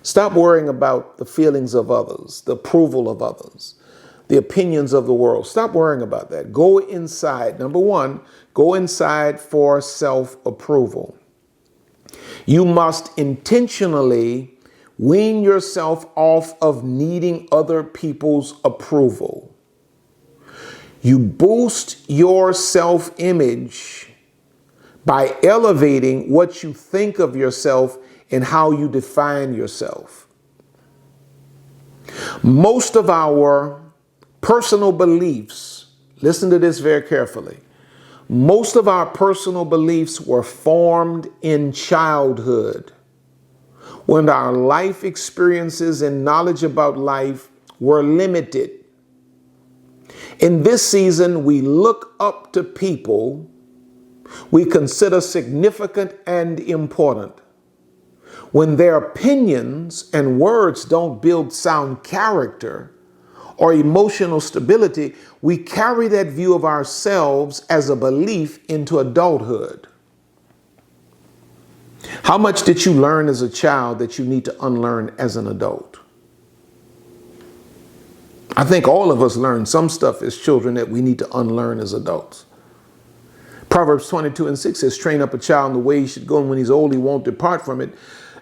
[SPEAKER 2] Stop worrying about the feelings of others, the approval of others, the opinions of the world. Stop worrying about that. Go inside. Number one, go inside for self-approval. You must intentionally wean yourself off of needing other people's approval. You boost your self-image by elevating what you think of yourself and how you define yourself. Most of our personal beliefs, listen to this very carefully, most of our personal beliefs were formed in childhood, when our life experiences and knowledge about life were limited. In this season, we look up to people we consider significant and important. When their opinions and words don't build sound character or emotional stability, we carry that view of ourselves as a belief into adulthood. How much did you learn as a child that you need to unlearn as an adult? I think all of us learn some stuff as children that we need to unlearn as adults. Proverbs 22:6 says, train up a child in the way he should go, and when he's old, he won't depart from it.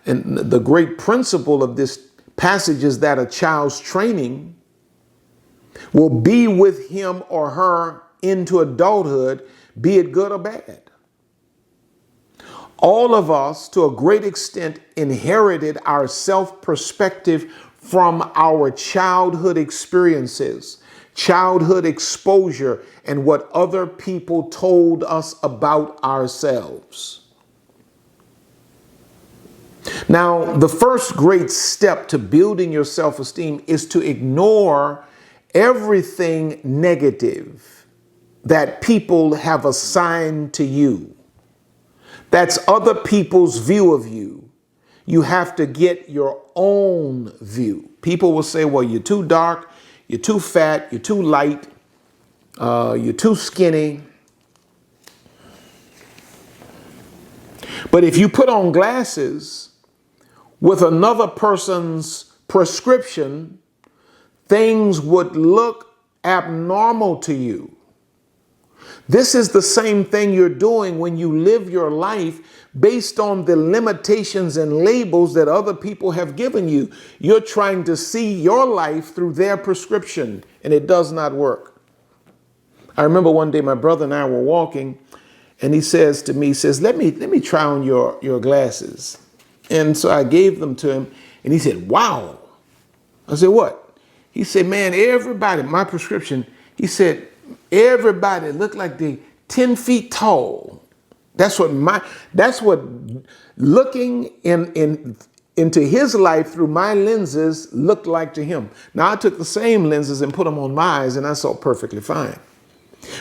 [SPEAKER 2] And the great principle of this passage is that a child's training will be with him or her into adulthood, be it good or bad. All of us, to a great extent, inherited our self-perspective from our childhood experiences, childhood exposure, and what other people told us about ourselves. Now, the first great step to building your self-esteem is to ignore everything negative that people have assigned to you. That's other people's view of you. You have to get your own view. People will say, well, you're too dark, you're too fat, you're too light, you're too skinny. But if you put on glasses with another person's prescription, things would look abnormal to you. This is the same thing you're doing when you live your life based on the limitations and labels that other people have given you. You're trying to see your life through their prescription, and it does not work. I remember one day my brother and I were walking, and he says to me, he says, let me try on your glasses. And so I gave them to him, and he said, wow. I said, what? He said, man, everybody, my prescription, he said, everybody looked like they 10 feet tall. That's what looking into his life through my lenses looked like to him. Now I took the same lenses and put them on my eyes, and I saw perfectly fine.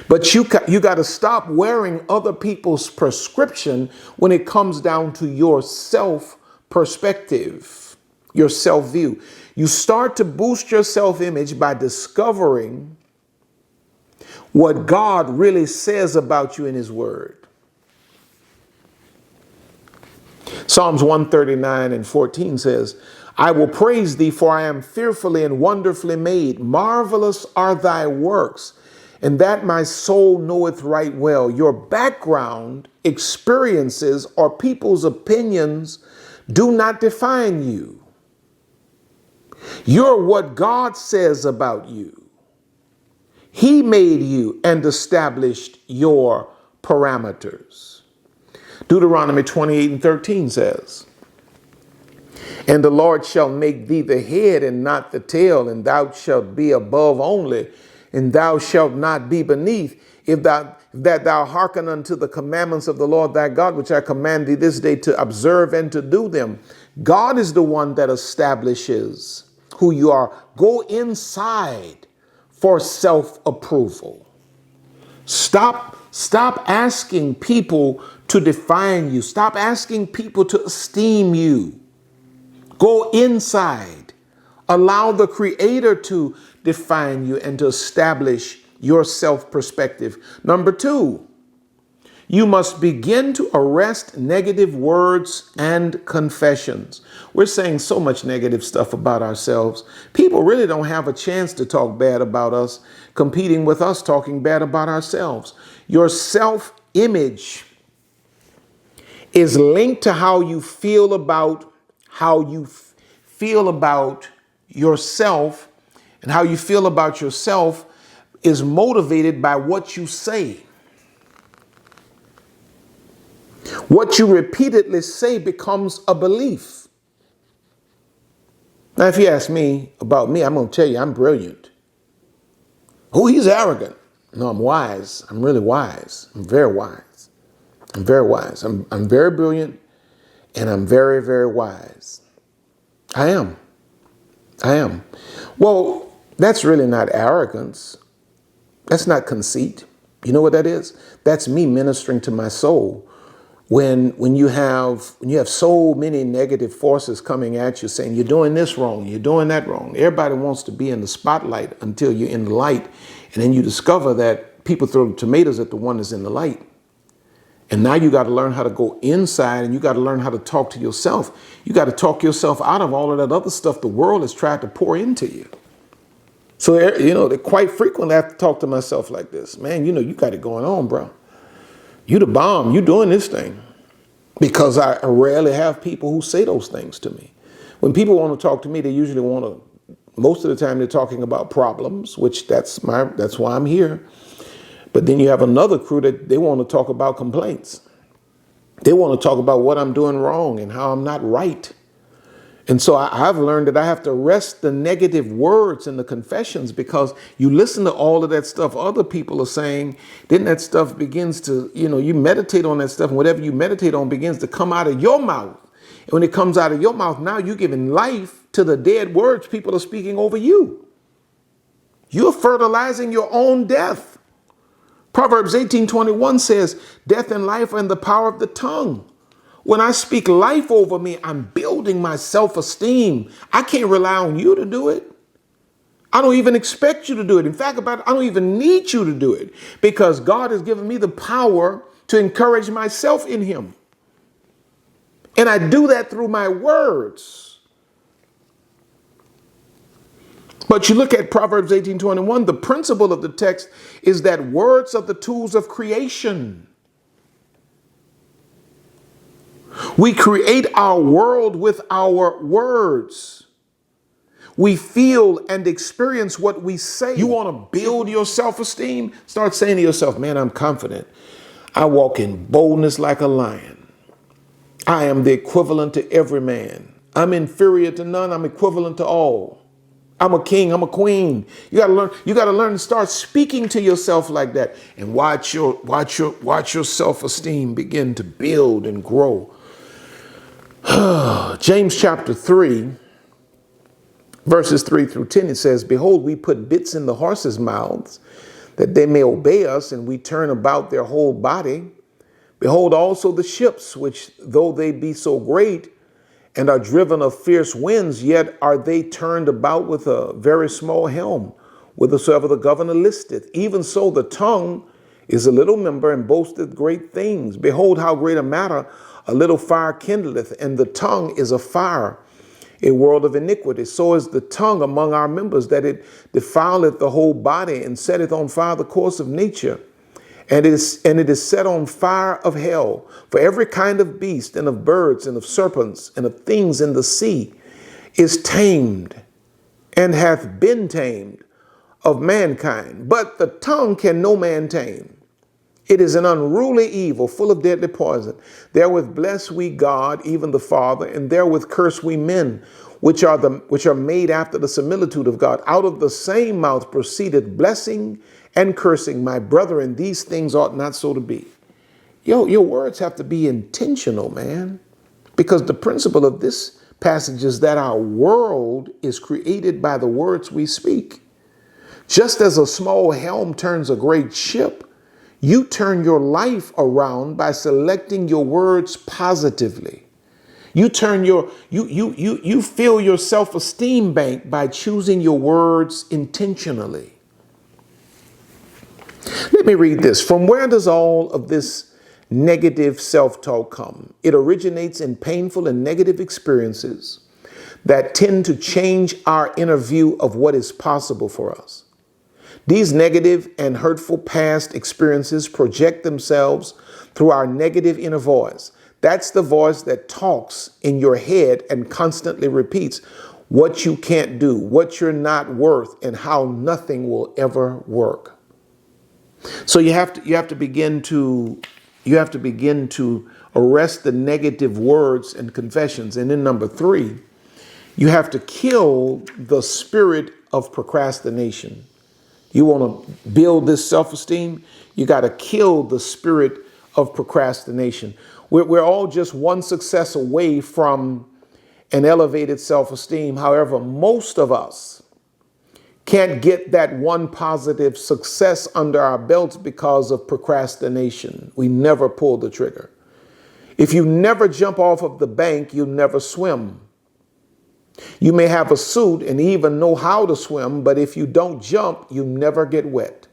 [SPEAKER 2] But you got to stop wearing other people's prescription when it comes down to your self perspective, your self view. You start to boost your self-image by discovering what God really says about you in his word. Psalms 139:14 says, I will praise thee, for I am fearfully and wonderfully made. Marvelous are thy works, and that my soul knoweth right well. Your background, experiences, or people's opinions do not define you. You're what God says about you. He made you and established your parameters. Deuteronomy 28:13 says, and the Lord shall make thee the head and not the tail, and thou shalt be above only, and thou shalt not be beneath, if that thou hearken unto the commandments of the Lord thy God, which I command thee this day to observe and to do them. God is the one that establishes who you are. Go inside for self-approval. Stop asking people to define you. Stop asking people to esteem you. Go inside. Allow the Creator to define you and to establish your self-perspective. Number 2, you must begin to arrest negative words and confessions. We're saying so much negative stuff about ourselves. People really don't have a chance to talk bad about us, competing with us talking bad about ourselves. Your self-image is linked to how you feel about yourself, and how you feel about yourself is motivated by what you say. What you repeatedly say becomes a belief. Now, if you ask me about me, I'm going to tell you I'm brilliant. Oh, he's arrogant. No, I'm wise. I'm really wise. I'm very wise. I'm very wise. I'm very brilliant, and I'm very, very wise. I am. Well, that's really not arrogance. That's not conceit. You know what that is? That's me ministering to my soul. When you have so many negative forces coming at you saying you're doing this wrong, you're doing that wrong. Everybody wants to be in the spotlight until you're in the light. And then you discover that people throw tomatoes at the one that's in the light. And now you got to learn how to go inside, and you got to learn how to talk to yourself. You got to talk yourself out of all of that other stuff the world has tried to pour into you. So, quite frequently I have to talk to myself like this. Man, you got it going on, bro. You the bomb. You doing this thing. Because I rarely have people who say those things to me. When people want to talk to me, they usually most of the time they're talking about problems, which that's why I'm here. But then you have another crew that they want to talk about complaints. They want to talk about what I'm doing wrong and how I'm not right. And so I've learned that I have to arrest the negative words and the confessions, because you listen to all of that stuff other people are saying, then that stuff begins to, you meditate on that stuff, and whatever you meditate on begins to come out of your mouth. And when it comes out of your mouth, now you're giving life to the dead words people are speaking over you. You're fertilizing your own death. Proverbs 18:21 says, death and life are in the power of the tongue. When I speak life over me, I'm building my self-esteem. I can't rely on you to do it. I don't even expect you to do it. In fact, I don't even need you to do it, because God has given me the power to encourage myself in him. And I do that through my words. But you look at Proverbs 18:21, the principle of the text is that words are the tools of creation. We create our world with our words. We feel and experience what we say. You want to build your self-esteem? Start saying to yourself, man, I'm confident. I walk in boldness like a lion. I am the equivalent to every man. I'm inferior to none. I'm equivalent to all. I'm a king. I'm a queen. You got to learn to start speaking to yourself like that, and watch your self-esteem begin to build and grow. James chapter 3, verses 3 through 10, it says, behold, we put bits in the horses' mouths that they may obey us, and we turn about their whole body. Behold also the ships, which though they be so great and are driven of fierce winds, yet are they turned about with a very small helm, whithersoever the governor listeth. Even so the tongue is a little member, and boasteth great things. Behold, how great a matter a little fire kindleth, and the tongue is a fire, a world of iniquity. So is the tongue among our members, that it defileth the whole body, and setteth on fire the course of nature. And it is set on fire of hell. For every kind of beast, and of birds, and of serpents, and of things in the sea is tamed, and hath been tamed of mankind. But the tongue can no man tame. It is an unruly evil, full of deadly poison. Therewith bless we God, even the Father, and therewith curse we men, which are made after the similitude of God. Out of the same mouth proceedeth blessing and cursing. My brethren, these things ought not so to be. Your words have to be intentional, man, because the principle of this passage is that our world is created by the words we speak. Just as a small helm turns a great ship, you turn your life around by selecting your words positively. You fill your self-esteem bank by choosing your words intentionally. Let me read this. From where does all of this negative self-talk come? It originates in painful and negative experiences that tend to change our inner view of what is possible for us. These negative and hurtful past experiences project themselves through our negative inner voice. That's the voice that talks in your head and constantly repeats what you can't do, what you're not worth, and how nothing will ever work. So you have to begin to arrest the negative words and confessions. And then number 3, you have to kill the spirit of procrastination. You want to build this self-esteem, you got to kill the spirit of procrastination. We're all just one success away from an elevated self-esteem. However, most of us can't get that one positive success under our belts because of procrastination. We never pull the trigger. If you never jump off of the bank, you never swim. You may have a suit and even know how to swim, but if you don't jump, you never get wet.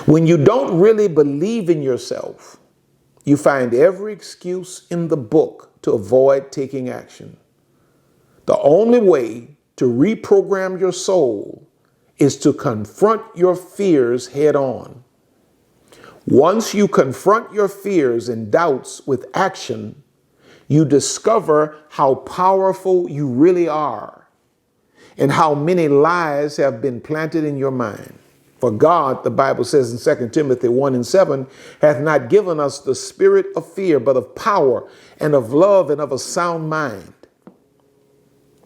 [SPEAKER 2] When you don't really believe in yourself, you find every excuse in the book to avoid taking action. The only way to reprogram your soul is to confront your fears head on. Once you confront your fears and doubts with action, you discover how powerful you really are and how many lies have been planted in your mind. For God, the Bible says in 2 Timothy 1:7, hath not given us the spirit of fear, but of power and of love and of a sound mind.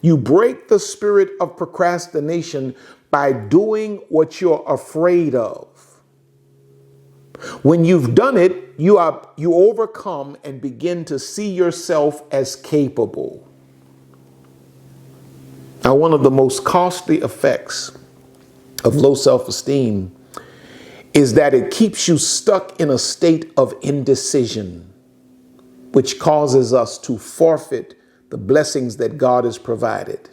[SPEAKER 2] You break the spirit of procrastination by doing what you're afraid of. When you've done it, you overcome and begin to see yourself as capable. Now, one of the most costly effects of low self-esteem is that it keeps you stuck in a state of indecision, which causes us to forfeit the blessings that God has provided.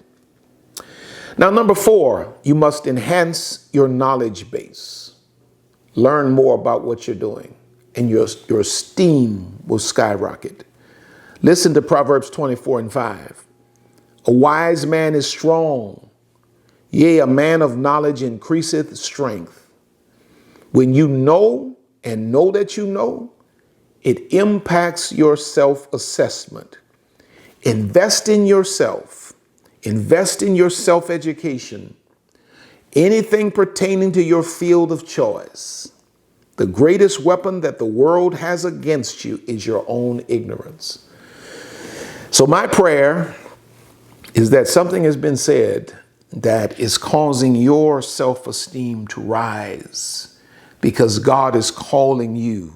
[SPEAKER 2] Now, number 4, you must enhance your knowledge base. Learn more about what you're doing, and your esteem will skyrocket. Listen to Proverbs 24:5. A wise man is strong. Yea, a man of knowledge increaseth strength. When you know and know that you know, it impacts your self-assessment. Invest in yourself. Invest in your self-education. Anything pertaining to your field of choice. The greatest weapon that the world has against you is your own ignorance. So my prayer is that something has been said that is causing your self-esteem to rise, because God is calling you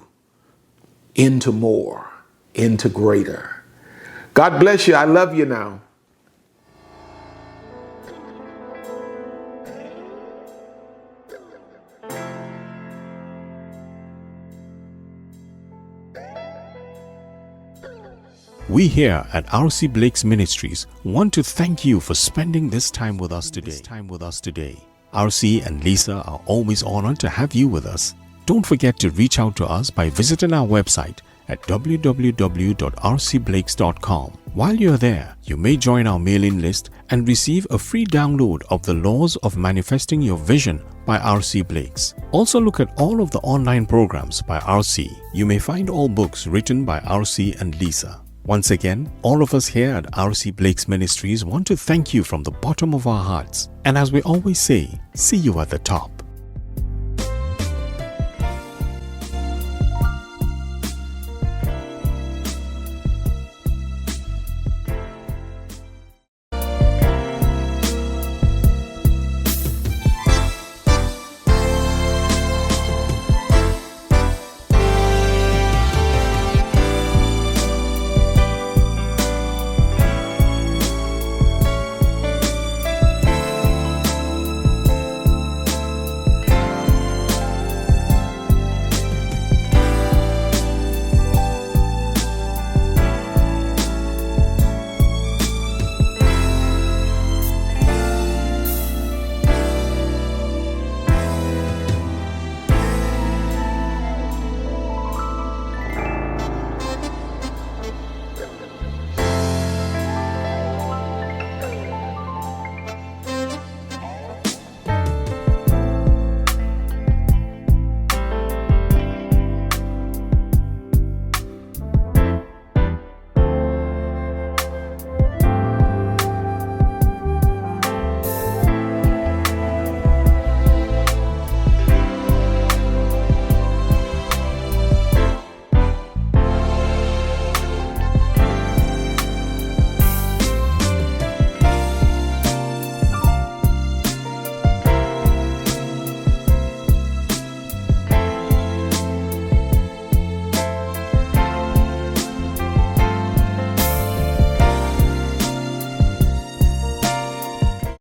[SPEAKER 2] into more, into greater. God bless you. I love you now.
[SPEAKER 1] We here at RC Blakes Ministries want to thank you for spending this time with us today. RC and Lisa are always honored to have you with us. Don't forget to reach out to us by visiting our website at www.rcblakes.com. While you're there, you may join our mailing list and receive a free download of The Laws of Manifesting Your Vision by RC Blakes. Also look at all of the online programs by RC. You may find all books written by RC and Lisa. Once again, all of us here at RC Blakes Ministries want to thank you from the bottom of our hearts. And as we always say, see you at the top.